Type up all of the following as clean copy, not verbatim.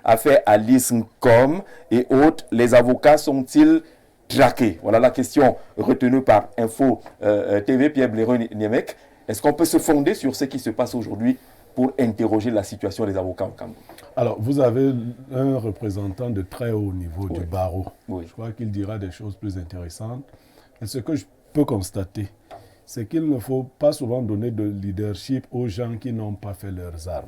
affaire Alice Ngom et autres, les avocats sont-ils traqués? Voilà la question retenue par Info TV, Pierre Blaireau-Niemek. Est-ce qu'on peut se fonder sur ce qui se passe aujourd'hui pour interroger la situation des avocats au Cameroun? Alors, vous avez un représentant de très haut niveau du barreau. Oui. Je crois qu'il dira des choses plus intéressantes. Et ce que je peux constater, c'est qu'il ne faut pas souvent donner de leadership aux gens qui n'ont pas fait leurs armes.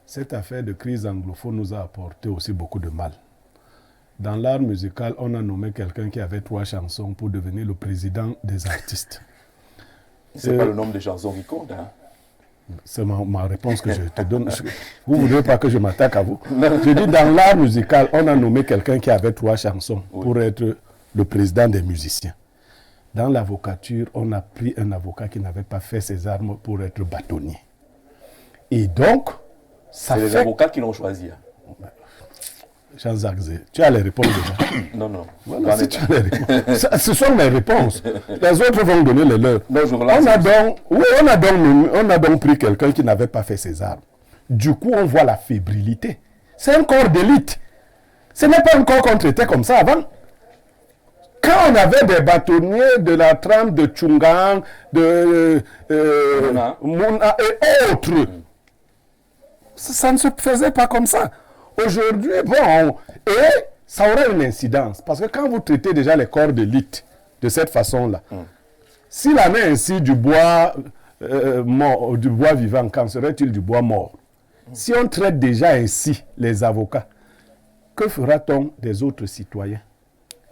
Cette affaire de crise anglophone nous a apporté aussi beaucoup de mal. Dans l'art musical, on a nommé quelqu'un qui avait 3 chansons pour devenir le président des artistes. C'est pas le nombre de chansons qui compte, hein? C'est ma réponse que je te donne. Vous ne voudrez pas que je m'attaque à vous. Je dis, dans l'art musical, on a nommé quelqu'un qui avait 3 chansons pour être le président des musiciens. Dans l'avocature, on a pris un avocat qui n'avait pas fait ses armes pour être bâtonnier. Et donc, ça fait... C'est les avocats qui l'ont choisi. Jean-Jacques Zé, tu as les réponses déjà. Non. Voilà, si tu as les réponses. Ce sont mes réponses. Les autres vont donner les leurs. Non, On a donc pris quelqu'un qui n'avait pas fait ses armes. Du coup, on voit la fébrilité. C'est un corps d'élite. Ce n'est pas un corps qu'on traitait comme ça avant. Quand on avait des bâtonniers de la trame de Tchungang, de Mouna et autres, ça ne se faisait pas comme ça. Aujourd'hui, et ça aurait une incidence. Parce que quand vous traitez déjà les corps d'élite de cette façon-là, s'il en est ainsi du bois mort, du bois vivant, qu'en serait-il du bois mort? Si on traite déjà ainsi les avocats, que fera-t-on des autres citoyens?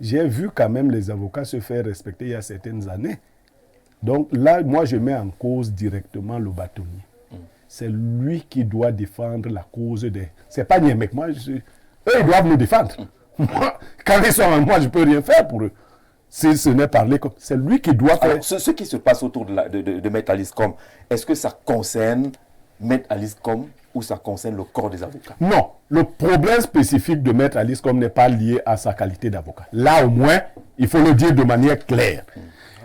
J'ai vu quand même les avocats se faire respecter il y a certaines années. Donc là, moi, je mets en cause directement le bâtonnier. C'est lui qui doit défendre la cause des... C'est pas Niemek, moi, eux, ils doivent nous défendre. Moi, quand ils sont en moi, je ne peux rien faire pour eux. Si ce n'est parler comme... C'est lui qui doit faire... Alors, ce qui se passe autour de Maître Alice Ngom, est-ce que ça concerne Maître Alice Ngom ou ça concerne le corps des avocats? Non, le problème spécifique de Maître Alice Ngom n'est pas lié à sa qualité d'avocat. Là, au moins, il faut le dire de manière claire.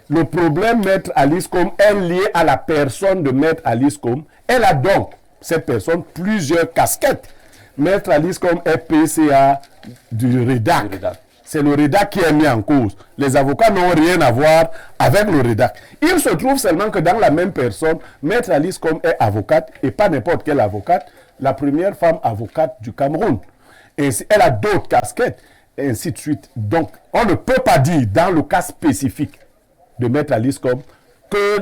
Le problème, Maître Alice Ngom, est lié à la personne de Maître Alice Ngom. Elle a donc, cette personne, plusieurs casquettes. Maître Alice Ngom est PCA du REDAC. C'est le REDAC qui est mis en cause. Les avocats n'ont rien à voir avec le REDAC. Il se trouve seulement que dans la même personne, Maître Alice Ngom est avocate, et pas n'importe quelle avocate, la première femme avocate du Cameroun. Et elle a d'autres casquettes, et ainsi de suite. Donc, on ne peut pas dire, dans le cas spécifique de Maître Alice Ngom, que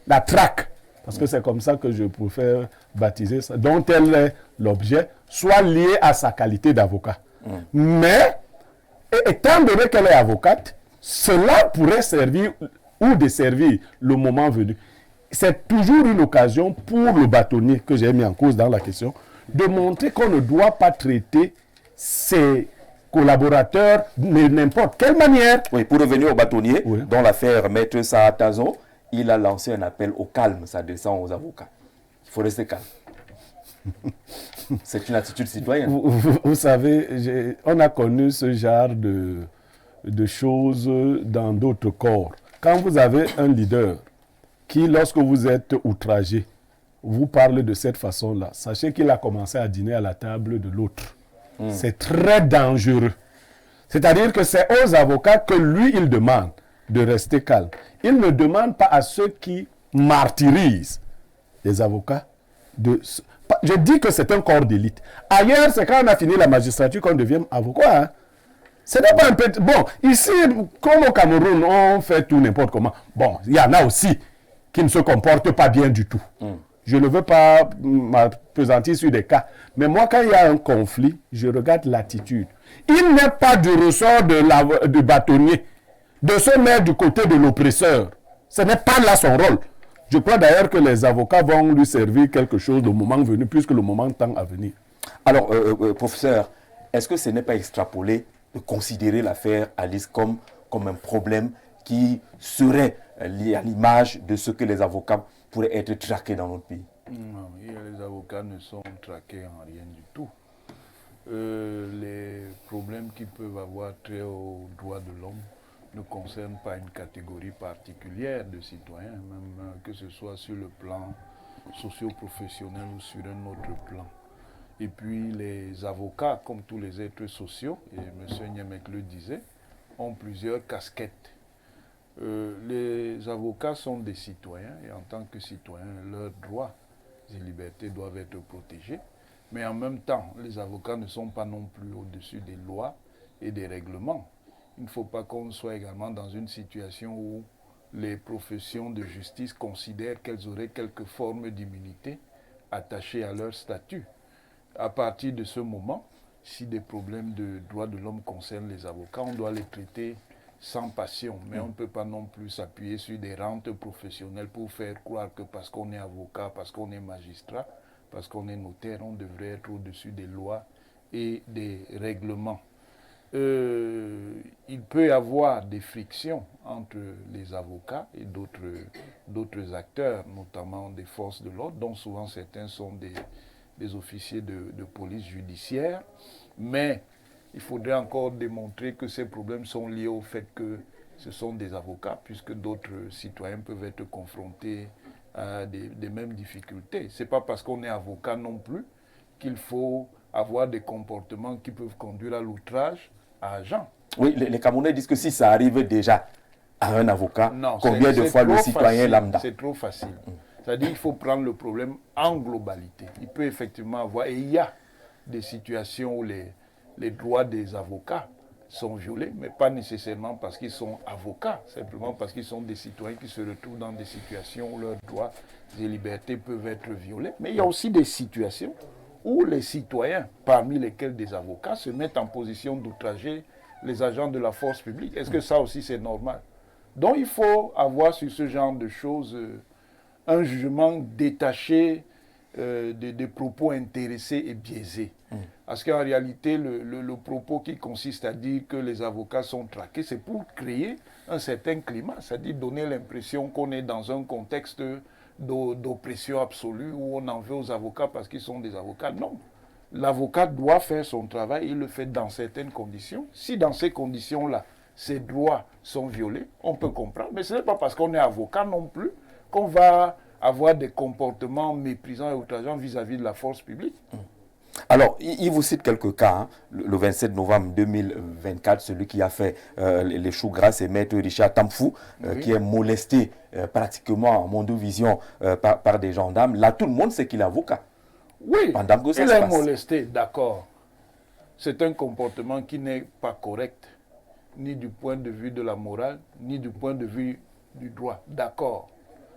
la traque, parce que c'est comme ça que je préfère baptiser ça, dont elle est l'objet, soit liée à sa qualité d'avocat. Mais, étant donné qu'elle est avocate, cela pourrait servir ou desservir le moment venu. C'est toujours une occasion pour le bâtonnier que j'ai mis en cause dans la question, de montrer qu'on ne doit pas traiter ses collaborateurs de n'importe quelle manière. Oui, pour revenir au bâtonnier, dans l'affaire Maître Saatazo, il a lancé un appel au calme, ça descend aux avocats. Il faut rester calme. C'est une attitude citoyenne. Vous savez, on a connu ce genre de choses dans d'autres corps. Quand vous avez un leader qui, lorsque vous êtes outragé, vous parle de cette façon-là, sachez qu'il a commencé à dîner à la table de l'autre. C'est très dangereux. C'est-à-dire que c'est aux avocats que lui, il demande de rester calme. Il ne demande pas à ceux qui martyrisent les avocats de... Je dis que c'est un corps d'élite. Ailleurs, c'est quand on a fini la magistrature qu'on devient avocat. Hein. Ce n'est pas un peu... Bon, ici, comme au Cameroun, on fait tout n'importe comment. Bon, il y en a aussi qui ne se comportent pas bien du tout. Je ne veux pas m'appesantir sur des cas. Mais moi, quand il y a un conflit, je regarde l'attitude. Il n'est pas du ressort du bâtonnier de se mettre du côté de l'oppresseur. Ce n'est pas là son rôle. Je crois d'ailleurs que les avocats vont lui servir quelque chose au moment venu, puisque le moment tend à venir. Alors, professeur, est-ce que ce n'est pas extrapolé de considérer l'affaire Alice comme un problème qui serait lié à l'image de ce que les avocats pourraient être traqués dans notre pays? Non, les avocats ne sont traqués en rien du tout. Les problèmes qui peuvent avoir trait aux droits de l'homme ne concernent pas une catégorie particulière de citoyens, même que ce soit sur le plan socio-professionnel ou sur un autre plan. Et puis les avocats, comme tous les êtres sociaux, et M. Niémec le disait, ont plusieurs casquettes. Les avocats sont des citoyens et en tant que citoyens, leurs droits et libertés doivent être protégés. Mais en même temps, les avocats ne sont pas non plus au-dessus des lois et des règlements. Il ne faut pas qu'on soit également dans une situation où les professions de justice considèrent qu'elles auraient quelque forme d'immunité attachée à leur statut. À partir de ce moment, si des problèmes de droits de l'homme concernent les avocats, on doit les traiter sans passion, mais on ne peut pas non plus s'appuyer sur des rentes professionnelles pour faire croire que parce qu'on est avocat, parce qu'on est magistrat, parce qu'on est notaire, on devrait être au-dessus des lois et des règlements. Il peut y avoir des frictions entre les avocats et d'autres acteurs, notamment des forces de l'ordre, dont souvent certains sont des officiers de police judiciaire, mais il faudrait encore démontrer que ces problèmes sont liés au fait que ce sont des avocats, puisque d'autres citoyens peuvent être confrontés à des mêmes difficultés. Ce n'est pas parce qu'on est avocat non plus qu'il faut avoir des comportements qui peuvent conduire à l'outrage à agent. Oui, les Camerounais disent que si ça arrive déjà à un avocat, non, combien de fois le citoyen facile, lambda? C'est trop facile. C'est-à-dire qu'il faut prendre le problème en globalité. Il peut effectivement avoir, et il y a des situations où les droits des avocats sont violés, mais pas nécessairement parce qu'ils sont avocats, simplement parce qu'ils sont des citoyens qui se retrouvent dans des situations où leurs droits et libertés peuvent être violés. Mais il y a aussi des situations où les citoyens, parmi lesquels des avocats, se mettent en position d'outrager les agents de la force publique. Est-ce que ça aussi c'est normal? Donc il faut avoir sur ce genre de choses un jugement détaché des propos intéressés et biaisés. Parce qu'en réalité, le propos qui consiste à dire que les avocats sont traqués, c'est pour créer un certain climat, c'est-à-dire donner l'impression qu'on est dans un contexte d'oppression absolue où on en veut aux avocats parce qu'ils sont des avocats. Non. L'avocat doit faire son travail, il le fait dans certaines conditions. Si dans ces conditions-là, ses droits sont violés, on peut comprendre. Mais ce n'est pas parce qu'on est avocat non plus qu'on va avoir des comportements méprisants et outrageants vis-à-vis de la force publique. Alors, il vous cite quelques cas. Hein. Le 27 novembre 2024, celui qui a fait les choux gras, c'est Maître Richard Tamfou, oui, qui est molesté pratiquement en mondovision par des gendarmes. Là, tout le monde sait qu'il est avocat. Oui, pendant que ça il se est passe. molesté, d'accord. C'est un comportement qui n'est pas correct, ni du point de vue de la morale, ni du point de vue du droit, d'accord.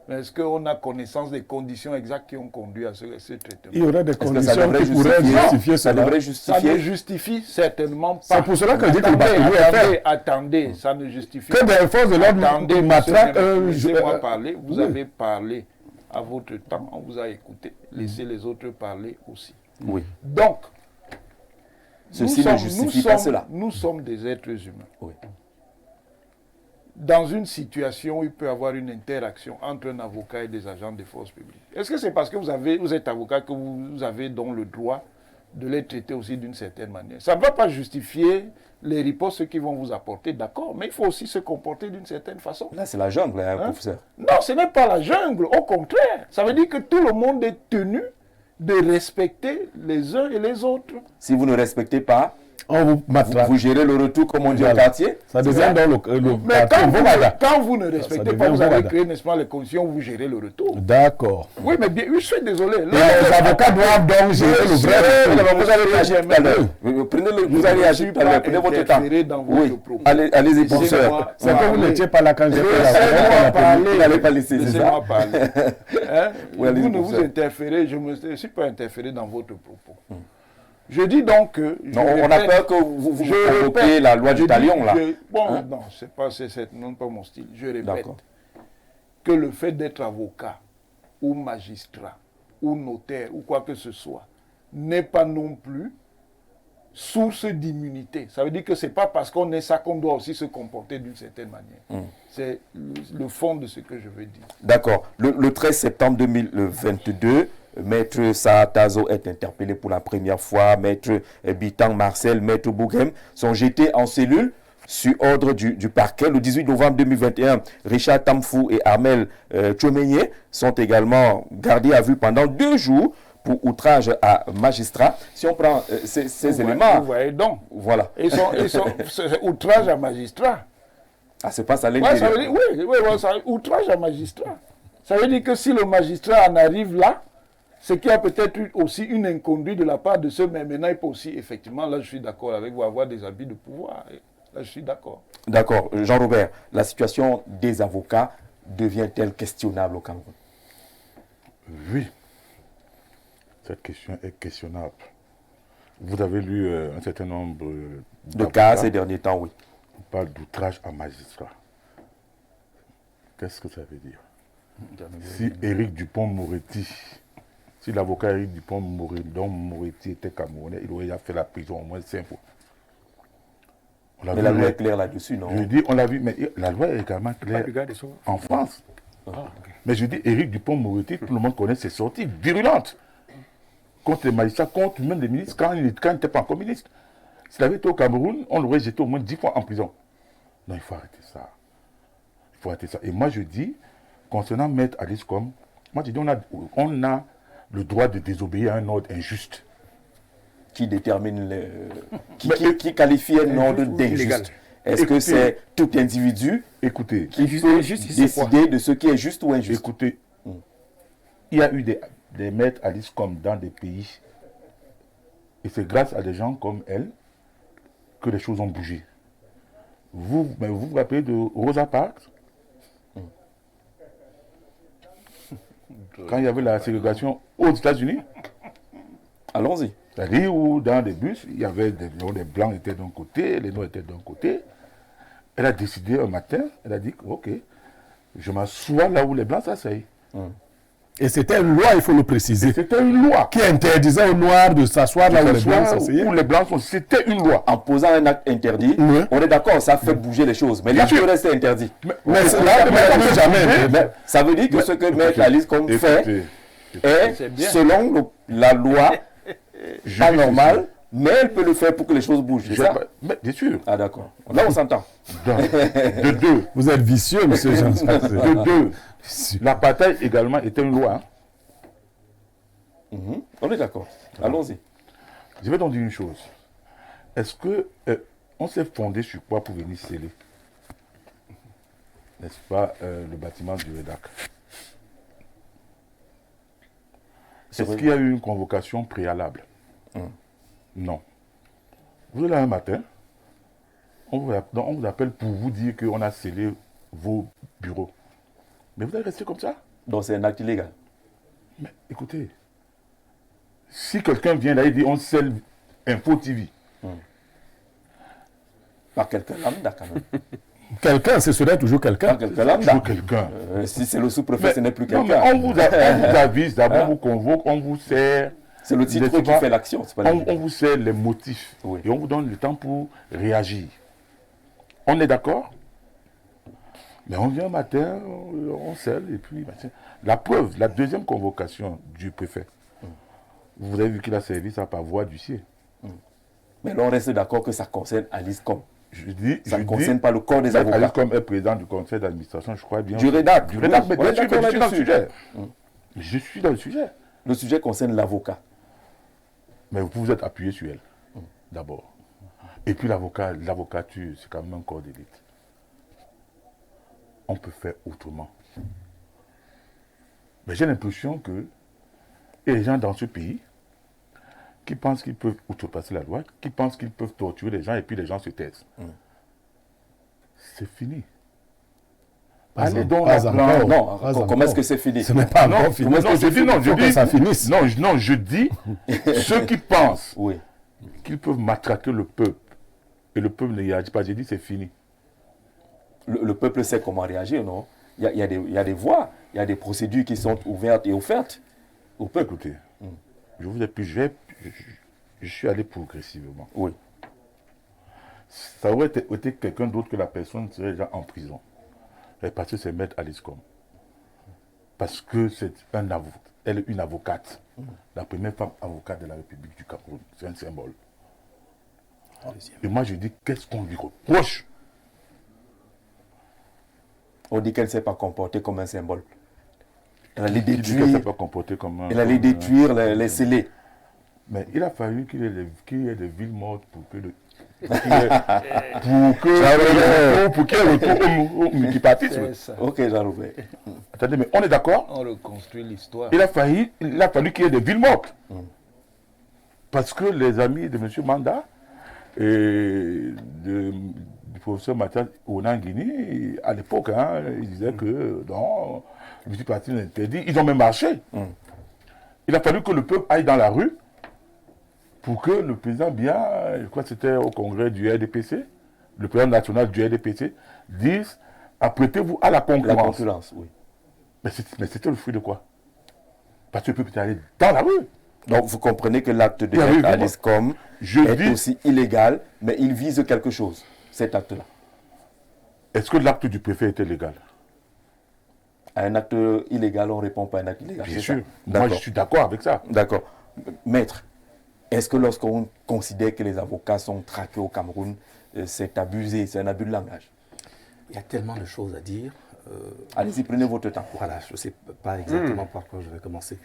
Mais est-ce qu'on a connaissance des conditions exactes qui ont conduit à ce traitement? Il y aurait des conditions qui pourraient justifier ça. Devrait justifier. Ça ne justifie certainement pas. C'est pour cela que je dis que le bâtiment est fait. Attendez, ça ne justifie que pas. des forces de l'ordre matraquent. Laissez-moi parler. Vous avez parlé à votre temps, on vous a écouté. Laissez les autres parler aussi. Oui. Donc, ceci ne justifie pas cela. Nous sommes des êtres humains. Oui. Dans une situation où il peut y avoir une interaction entre un avocat et des agents des forces publiques. Est-ce que c'est parce que vous êtes avocat que vous avez donc le droit de les traiter aussi d'une certaine manière? Ça ne va pas justifier les ripostes qu'ils vont vous apporter, d'accord, mais il faut aussi se comporter d'une certaine façon. Là, c'est la jungle, hein, professeur. Non, ce n'est pas la jungle, au contraire. Ça veut dire que tout le monde est tenu de respecter les uns et les autres. Si vous ne respectez pas, vous gérez le retour, comme on dit au quartier. Ça devient dans le mais quand vous ne respectez pas, vous avez créé, n'est-ce pas, les conditions où vous gérez le retour. D'accord. Oui, mais bien, je suis désolé. Là, les avocats doivent donc gérer le vrai. Vous allez réagir tout à l'heure. Vous allez réagir tout à l'heure. Prenez votre temps. Dans votre propos. Allez-y, professeur. C'est que vous n'étiez pas là quand j'ai fait Laissez-moi parler. Vous n'allez pas laisser, c'est ça? Laissez-moi parler. Vous ne vous interférez, je ne suis pas interféré dans votre propos. Je dis donc que... on a peur que vous provoquiez la loi du talion, là. Non, c'est pas mon style. Je répète que le fait d'être avocat, ou magistrat, ou notaire, ou quoi que ce soit, n'est pas non plus source d'immunité. Ça veut dire que ce n'est pas parce qu'on est ça qu'on doit aussi se comporter d'une certaine manière. C'est le fond de ce que je veux dire. D'accord. Le 13 septembre 2022... Maître Saatazo est interpellé pour la première fois. Maître Bitang Marcel, Maître Boughem sont jetés en cellule sur ordre du parquet. Le 18 novembre 2021, Richard Tamfou et Armel Tchomenye sont également gardés à vue pendant 2 jours pour outrage à magistrat. Si on prend ces éléments... Vous voyez donc. Voilà. C'est outrage à magistrat. Ah, c'est pas ça Ouais, l'intérêt. ça veut dire, outrage à magistrat. Ça veut dire que si le magistrat en arrive là, c'est qu'il y a peut-être aussi une inconduite de la part de ceux, mais maintenant il peut aussi, effectivement, là je suis d'accord avec vous, avoir des abus de pouvoir. Là je suis d'accord. D'accord. Jean-Robert, la situation des avocats devient-elle questionnable au Cameroun? Oui, cette question est questionnable. Vous avez lu un certain nombre De cas ces derniers temps, oui. On parle d'outrage à magistrat. Qu'est-ce que ça veut dire? Si Éric Dupond-Moretti, si l'avocat Éric Dupond-Moretti était camerounais, il aurait déjà fait la prison au moins 5 fois. Mais la loi est claire là-dessus, non? Je dis, on l'a vu, mais la loi est également claire en France. Mais je dis, Éric Dupond-Moretti, tout le monde connaît ses sorties virulentes contre les magistrats, contre même les ministres, quand il n'était pas encore ministre. S'il avait été au Cameroun, on l'aurait jeté au moins 10 fois en prison. Non, il faut arrêter ça. Il faut arrêter ça. Et moi, je dis, concernant Maître Alice Com, moi, je dis, on a le droit de désobéir à un ordre injuste. Qui détermine qui qualifie un ordre d'injuste? Est-ce que c'est tout individu qui peut décider de ce qui est juste ou injuste? Écoutez, il y a eu des maîtres Alice Com dans des pays, et c'est grâce à des gens comme elle que les choses ont bougé. Vous vous rappelez de Rosa Parks? Quand il y avait la ségrégation aux États-Unis? Allons-y. C'est-à-dire où dans des bus, il y avait des blancs étaient d'un côté, les noirs étaient d'un côté. Elle a décidé un matin, elle a dit, ok, je m'assois là où les blancs s'asseyent. Et c'était une loi, il faut le préciser. C'était une loi. Qui interdisait aux noirs de s'asseoir là où les blancs s'asseyaient. Où les blancs sont. C'était une loi. En posant un acte interdit, on est d'accord, ça fait bouger les choses. Mais l'acte reste interdit. Mais là, jamais. Ça veut dire que ce que Maître Alice Com fait est, selon la loi, pas normal, mais elle peut le faire pour que les choses bougent. Mais bien sûr. Ah d'accord. Là, on s'entend. De deux. Vous êtes vicieux, monsieur Jean. De deux. L'apartheid également était une loi. On est d'accord. Allons-y. Je vais donc dire une chose. Est-ce que on s'est fondé sur quoi pour venir sceller, n'est-ce pas, le bâtiment du REDAC? Est-ce qu'il y a eu une convocation préalable? Non. Vous êtes là un matin, on vous appelle pour vous dire qu'on a scellé vos bureaux. Mais vous allez rester comme ça? Donc c'est un acte illégal. Mais écoutez, si quelqu'un vient là et dit on scelle Info TV. Par quelqu'un lambda quand même. Quelqu'un, ce serait toujours quelqu'un. Quelqu'un lambda. Toujours quelqu'un. Si c'est le sous-préfet, ce n'est plus Non, quelqu'un. mais on vous avise, d'abord on vous convoque, on vous sert. C'est le titre qui fait l'action. On vous sert les motifs. Oui. Et on vous donne le temps pour réagir. On est d'accord? Mais on vient un matin, on scelle, et puis... La preuve, la deuxième convocation du préfet, vous avez vu qu'il a servi ça par voie d'huissier. Mais là, on reste d'accord que ça concerne Alice Com. Ça ne concerne pas le corps des avocats. Alice Com est président du conseil d'administration, je crois bien. Du REDAC. Du REDAC, mais bien sûr, je suis dans le sujet. Je suis dans le sujet. Le sujet concerne l'avocat. Mais vous êtes appuyé sur elle, d'abord. Et puis l'avocature, c'est quand même un corps d'élite. On peut faire autrement. Mais j'ai l'impression que il y a des gens dans ce pays qui pensent qu'ils peuvent outrepasser la loi, qui pensent qu'ils peuvent torturer les gens et puis les gens se taisent. C'est fini. Allez donc comment est-ce que c'est fini? Ce n'est pas encore fini. Je dis ceux qui pensent qu'ils peuvent matraquer le peuple et le peuple ne réagit pas. J'ai dit c'est fini. Le peuple sait comment réagir, non? Il y a des voies, il y a des procédures qui sont ouvertes et offertes au peuple. Écoutez, je vous ai plus, je suis allé progressivement. Oui. Ça aurait été quelqu'un d'autre que la personne serait déjà en prison. Et parce que c'est Maître Alice Com. Parce que c'est elle est une avocate. La première femme avocate de la République du Cameroun. C'est un symbole. Et moi je dis, qu'est-ce qu'on lui reproche? On dit qu'elle ne s'est pas comportée comme un symbole. Elle allait Qui dit qu'elle ne détruire, s'est pas comportée comme un... elle allait détruire les scellés. Mais il a fallu qu'il y ait des villes mortes pour que pour qu'il y ait retour au multipartisme. C'est ça. Ok, Jean-Robert. Attendez, mais on est d'accord? On reconstruit l'histoire. Il a fallu qu'il y ait des villes mortes. Parce que les amis de M. Manda et du professeur Mathias Onanguini, à l'époque, hein, ils disaient que non, le multipartisme est interdit. Ils ont même marché. Il a fallu que le peuple aille dans la rue pour que le président Biya, je crois que c'était au congrès du RDPC, le président national du RDPC, dise apprêtez-vous à la concurrence. La concurrence, oui. Mais c'était le fruit de quoi? Parce que le peuple est allé dans la rue. Donc vous comprenez que l'acte de Oui, à l'ISCOM est aussi illégal, mais il vise quelque chose, cet acte-là. Est-ce que l'acte du préfet était légal? À un acte illégal, on ne répond pas à un acte illégal. Bien sûr. Moi, je suis d'accord avec ça. D'accord. Maître, est-ce que lorsqu'on considère que les avocats sont traqués au Cameroun, c'est abusé, c'est un abus de langage? Il y a tellement de choses à dire. Allez-y, prenez votre temps. Voilà, je ne sais pas exactement par quoi je vais commencer.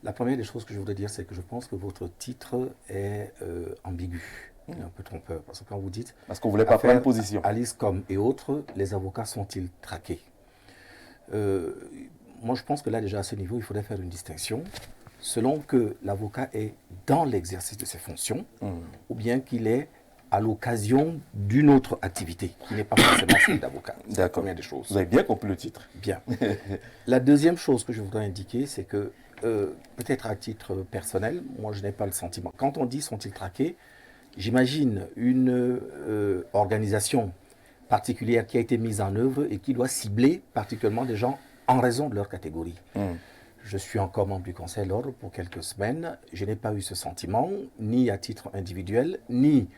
La première des choses que je voudrais dire, c'est que je pense que votre titre est ambigu, un peu trompeur. Parce que quand vous dites... Parce qu'on ne voulait pas prendre position. ALISCOM et autres, les avocats sont-ils traqués? Moi, je pense que là, déjà, à ce niveau, il faudrait faire une distinction selon que l'avocat est dans l'exercice de ses fonctions ou bien qu'il est à l'occasion d'une autre activité qui n'est pas forcément celle d'avocat. D'accord. Des choses. Vous avez bien compris le titre. Bien. La deuxième chose que je voudrais indiquer, c'est que, peut-être à titre personnel, moi je n'ai pas le sentiment. Quand on dit sont-ils traqués, j'imagine une organisation particulière qui a été mise en œuvre et qui doit cibler particulièrement des gens en raison de leur catégorie. Je suis encore membre du Conseil de l'Ordre pour quelques semaines. Je n'ai pas eu ce sentiment, ni à titre individuel, ni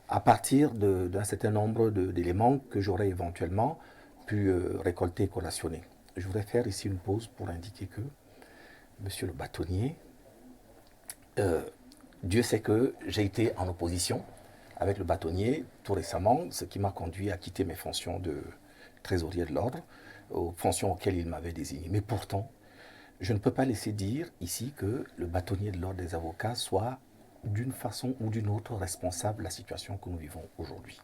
à partir d'un certain nombre d'éléments que j'aurais éventuellement pu récolter et collationner. Je voudrais faire ici une pause pour indiquer que Monsieur le bâtonnier, Dieu sait que j'ai été en opposition avec le bâtonnier tout récemment, ce qui m'a conduit à quitter mes fonctions de trésorier de l'ordre, aux fonctions auxquelles il m'avait désigné. Mais pourtant, je ne peux pas laisser dire ici que le bâtonnier de l'ordre des avocats soit d'une façon ou d'une autre responsable de la situation que nous vivons aujourd'hui.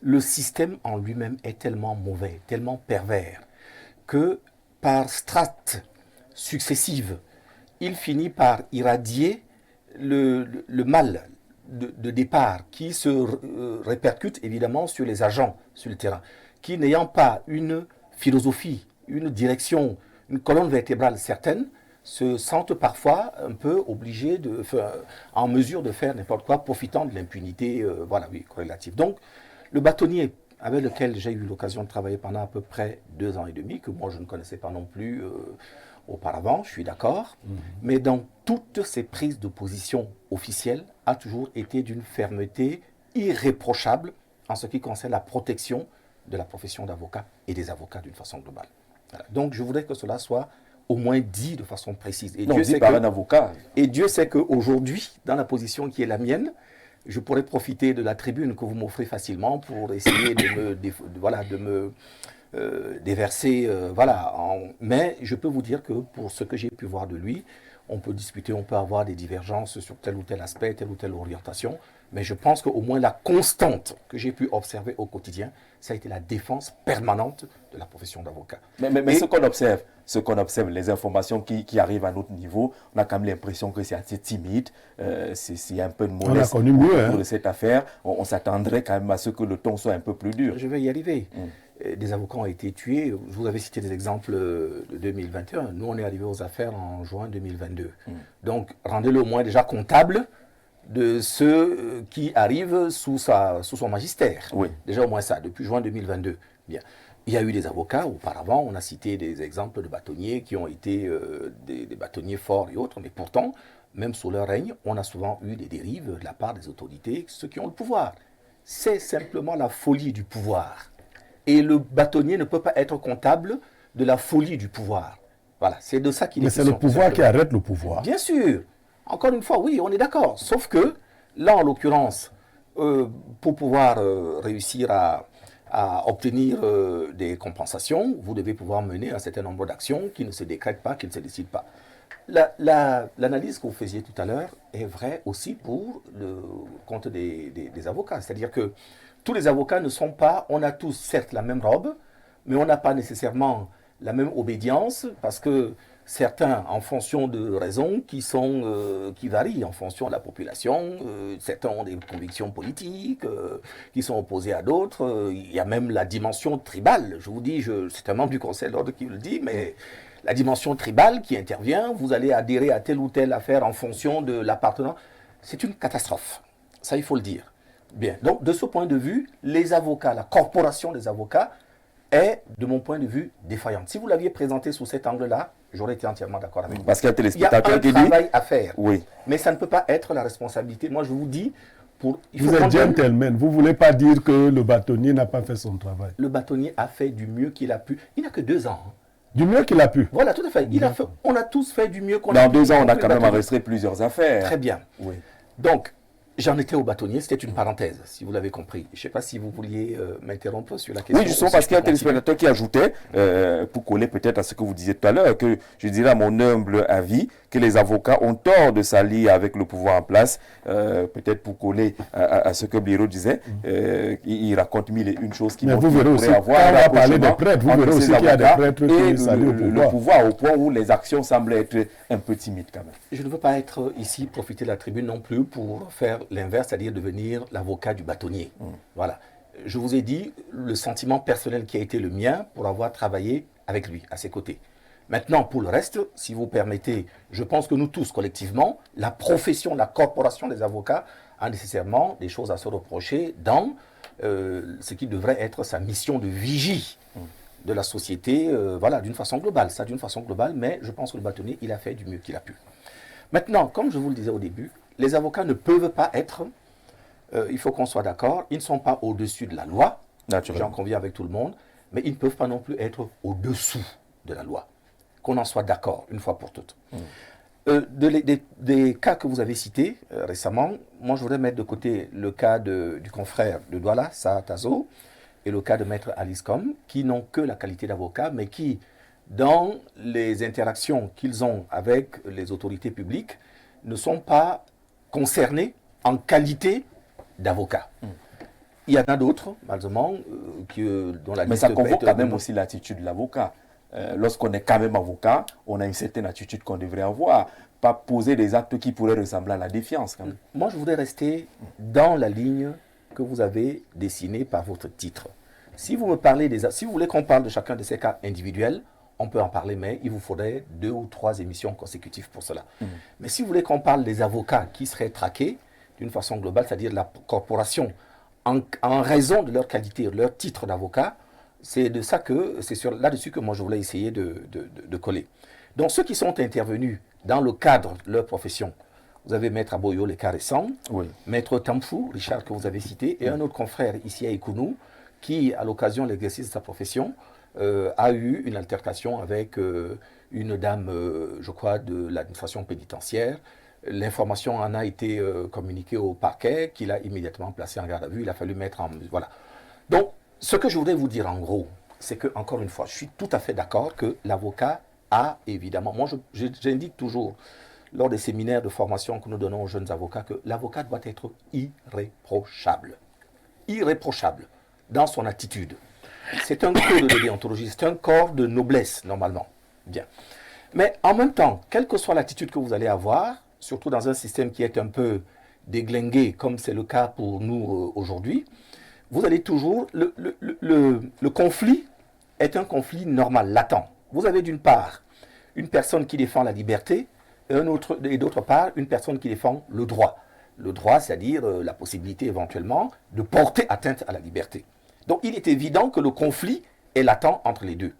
Le système en lui-même est tellement mauvais, tellement pervers, que par strates successives, il finit par irradier le mal de départ qui se répercute évidemment sur les agents sur le terrain, qui n'ayant pas une philosophie, une direction, une colonne vertébrale certaine, se sentent parfois un peu obligés, en mesure de faire n'importe quoi, profitant de l'impunité corrélative. Donc, le bâtonnier avec lequel j'ai eu l'occasion de travailler pendant à peu près 2 ans et demi, que moi je ne connaissais pas non plus auparavant, je suis d'accord, mais dans toutes ces prises de position officielles, a toujours été d'une fermeté irréprochable en ce qui concerne la protection de la profession d'avocat et des avocats d'une façon globale. Voilà. Donc, je voudrais que cela soit au moins dit de façon précise. Et non, dit par un avocat. Et Dieu sait qu'aujourd'hui, dans la position qui est la mienne, je pourrais profiter de la tribune que vous m'offrez facilement pour essayer de me déverser. Mais je peux vous dire que pour ce que j'ai pu voir de lui, on peut discuter, on peut avoir des divergences sur tel ou tel aspect, telle ou telle orientation. Mais je pense qu'au moins la constante que j'ai pu observer au quotidien, ça a été la défense permanente de la profession d'avocat. Mais ce qu'on observe, les informations qui arrivent à notre niveau, on a quand même l'impression que c'est assez timide, c'est un peu de modeste autour de cette affaire. On s'attendrait quand même à ce que le ton soit un peu plus dur. Je vais y arriver. Des avocats ont été tués. Vous avez cité des exemples de 2021. Nous, on est arrivé aux affaires en juin 2022. Donc, rendez-le au moins déjà comptable de ceux qui arrivent sous son magistère. Oui. Déjà au moins ça, depuis juin 2022. Bien. Il y a eu des avocats auparavant, on a cité des exemples de bâtonniers qui ont été des bâtonniers forts et autres, mais pourtant, même sous leur règne, on a souvent eu des dérives de la part des autorités, ceux qui ont le pouvoir. C'est simplement la folie du pouvoir. Et le bâtonnier ne peut pas être comptable de la folie du pouvoir. Voilà, c'est de ça qu'il est question. Mais c'est le pouvoir qui arrête le pouvoir. Bien sûr. Encore une fois, oui, on est d'accord. Sauf que, là, en l'occurrence, pour pouvoir réussir à à obtenir des compensations, vous devez pouvoir mener un certain nombre d'actions qui ne se décrètent pas, qui ne se décident pas. L'analyse que vous faisiez tout à l'heure est vraie aussi pour le compte des avocats. C'est-à-dire que tous les avocats ne sont pas, on a tous certes la même robe, mais on n'a pas nécessairement la même obédience, parce que certains, en fonction de raisons qui varient en fonction de la population, certains ont des convictions politiques, qui sont opposés à d'autres. Il y a même la dimension tribale. Je vous dis, c'est un membre du Conseil de l'ordre qui le dit, mais la dimension tribale qui intervient, vous allez adhérer à telle ou telle affaire en fonction de l'appartenance. C'est une catastrophe. Ça, il faut le dire. Bien. Donc, de ce point de vue, les avocats, la corporation des avocats est, de mon point de vue, défaillante. Si vous l'aviez présenté sous cet angle-là, j'aurais été entièrement d'accord avec vous. Parce qu'il y a un téléspectateur qui dit... Il y a un travail à faire. Oui. Mais ça ne peut pas être la responsabilité. Moi, je vous dis... Vous êtes gentleman. Vous ne voulez pas dire que le bâtonnier n'a pas fait son travail. Le bâtonnier a fait du mieux qu'il a pu. Il n'a que 2 ans. Hein. Du mieux qu'il a pu. Voilà, tout à fait. On a tous fait du mieux qu'on a pu. Dans 2 ans, on a quand même enregistré plusieurs affaires. Très bien. Oui. Donc, j'en étais au bâtonnier, c'était une parenthèse, si vous l'avez compris. Je ne sais pas si vous vouliez m'interrompre sur la question. Oui, justement, parce qu'il y a un téléspectateur qui ajoutait, pour coller peut-être à ce que vous disiez tout à l'heure, que je dirais à mon humble avis, que les avocats ont tort de s'allier avec le pouvoir en place, peut-être pour coller à ce que Biro disait. Il raconte mille et une choses qui mais vont vous verrez aussi, avoir quand on va parler des prêtres, vous verrez aussi qu'il y a des prêtres qui s'allient au pouvoir. Le pouvoir, au point où les actions semblent être un peu timides quand même. Je ne veux pas être ici, profiter de la tribune non plus pour faire l'inverse, c'est-à-dire devenir l'avocat du bâtonnier. Voilà. Je vous ai dit le sentiment personnel qui a été le mien pour avoir travaillé avec lui, à ses côtés. Maintenant, pour le reste, si vous permettez, je pense que nous tous, collectivement, la profession, la corporation des avocats a nécessairement des choses à se reprocher dans ce qui devrait être sa mission de vigie de la société, voilà, d'une façon globale. Ça, d'une façon globale, mais je pense que le bâtonnier, il a fait du mieux qu'il a pu. Maintenant, comme je vous le disais au début, les avocats ne peuvent pas être, il faut qu'on soit d'accord, ils ne sont pas au-dessus de la loi, j'en conviens avec tout le monde, mais ils ne peuvent pas non plus être au-dessous de la loi. Qu'on en soit d'accord, une fois pour toutes. Des cas que vous avez cités récemment, moi je voudrais mettre de côté le cas du confrère de Douala, Saa Tazo, et le cas de Maître Alice Com, qui n'ont que la qualité d'avocat, mais qui, dans les interactions qu'ils ont avec les autorités publiques, ne sont pas concernés en qualité d'avocat. Il y en a d'autres, malheureusement, dont la liste. Mais ça convoque quand même aussi l'attitude de l'avocat. Lorsqu'on est quand même avocat, on a une certaine attitude qu'on devrait avoir. Pas poser des actes qui pourraient ressembler à la défiance. Quand même. Moi, je voudrais rester dans la ligne que vous avez dessinée par votre titre. Si vous me parlez si vous voulez qu'on parle de chacun de ces cas individuels, on peut en parler, mais il vous faudrait 2 ou 3 émissions consécutives pour cela. Mais si vous voulez qu'on parle des avocats qui seraient traqués d'une façon globale, c'est-à-dire la corporation, en raison de leur qualité, de leur titre d'avocat, c'est là-dessus que moi je voulais essayer de coller. Donc ceux qui sont intervenus dans le cadre de leur profession, vous avez Maître Aboyo, les cas récents, Maître Tamfou, Richard que vous avez cité, et un autre confrère ici à Ikounou, qui, à l'occasion de l'exercice de sa profession, a eu une altercation avec une dame, je crois, de l'administration pénitentiaire. L'information en a été communiquée au parquet, qu'il a immédiatement placé en garde à vue. Il a fallu mettre en... Voilà. Donc, ce que je voudrais vous dire en gros, c'est que, encore une fois, je suis tout à fait d'accord que l'avocat a, évidemment... Moi, j'indique toujours, lors des séminaires de formation que nous donnons aux jeunes avocats, que l'avocat doit être irréprochable. Irréprochable dans son attitude. C'est un code de déontologie, c'est un corps de noblesse, normalement. Bien. Mais en même temps, quelle que soit l'attitude que vous allez avoir, surtout dans un système qui est un peu déglingué, comme c'est le cas pour nous aujourd'hui, vous allez toujours... Le conflit est un conflit normal, latent. Vous avez d'une part une personne qui défend la liberté, et d'autre part une personne qui défend le droit. Le droit, c'est-à-dire la possibilité éventuellement de porter atteinte à la liberté. Donc il est évident que le conflit est latent entre les deux.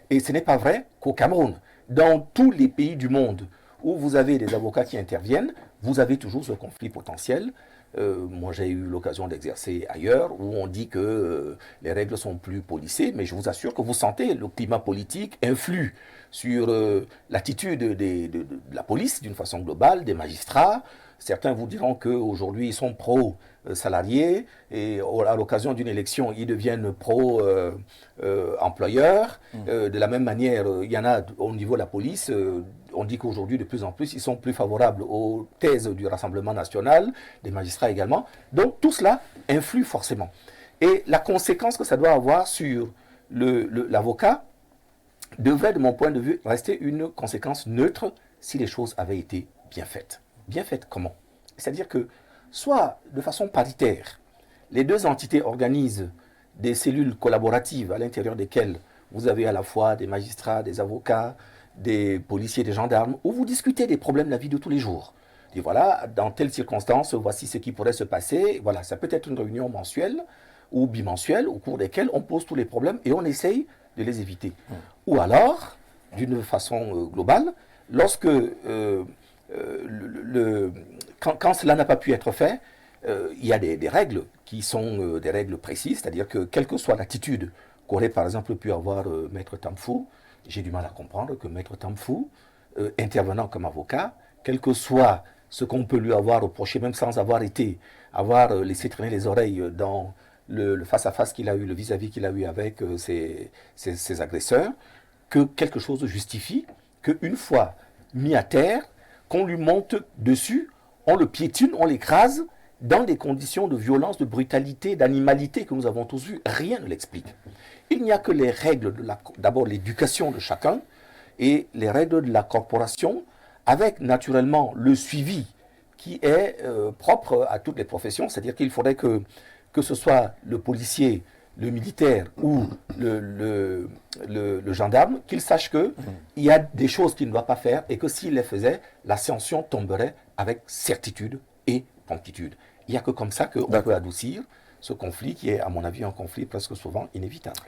Et ce n'est pas vrai qu'au Cameroun. Dans tous les pays du monde où vous avez des avocats qui interviennent, vous avez toujours ce conflit potentiel. Moi, j'ai eu l'occasion d'exercer ailleurs, où on dit que les règles sont plus policées, mais je vous assure que vous sentez le climat politique influe sur l'attitude de la police, d'une façon globale, des magistrats, Certains vous diront qu'aujourd'hui, ils sont pro-salariés et à l'occasion d'une élection, ils deviennent pro-employeurs. De la même manière, il y en a au niveau de la police. On dit qu'aujourd'hui, de plus en plus, ils sont plus favorables aux thèses du Rassemblement national, des magistrats également. Donc, tout cela influe forcément. Et la conséquence que ça doit avoir sur l'avocat devrait, de mon point de vue, rester une conséquence neutre si les choses avaient été bien faites. Bien faites comment? C'est-à-dire que, soit de façon paritaire, les deux entités organisent des cellules collaboratives à l'intérieur desquelles vous avez à la fois des magistrats, des avocats, des policiers, des gendarmes, où vous discutez des problèmes de la vie de tous les jours. Et voilà, dans telle circonstance, voici ce qui pourrait se passer. Voilà, ça peut être une réunion mensuelle ou bimensuelle au cours desquelles on pose tous les problèmes et on essaye de les éviter. Ou alors, d'une façon globale, lorsque quand cela n'a pas pu être fait, il y a des règles qui sont des règles précises, c'est-à-dire que quelle que soit l'attitude qu'aurait par exemple pu avoir Maître Tamfou, j'ai du mal à comprendre que Maître Tamfou, intervenant comme avocat, quel que soit ce qu'on peut lui avoir reproché, même sans avoir laissé traîner les oreilles dans le face-à-face qu'il a eu, le vis-à-vis qu'il a eu avec ses agresseurs, que quelque chose justifie qu'une fois mis à terre, qu'on lui monte dessus, on le piétine, on l'écrase, dans des conditions de violence, de brutalité, d'animalité que nous avons tous vues. Rien ne l'explique. Il n'y a que les règles, d'abord l'éducation de chacun, et les règles de la corporation, avec naturellement le suivi qui est propre à toutes les professions, c'est-à-dire qu'il faudrait que ce soit le policier, le militaire ou le gendarme, qu'il sache qu'il y a des choses qu'il ne doit pas faire et que s'il les faisait, la sanction tomberait avec certitude et promptitude. Il n'y a que comme ça qu'on peut adoucir ce conflit qui est, à mon avis, un conflit presque souvent inévitable.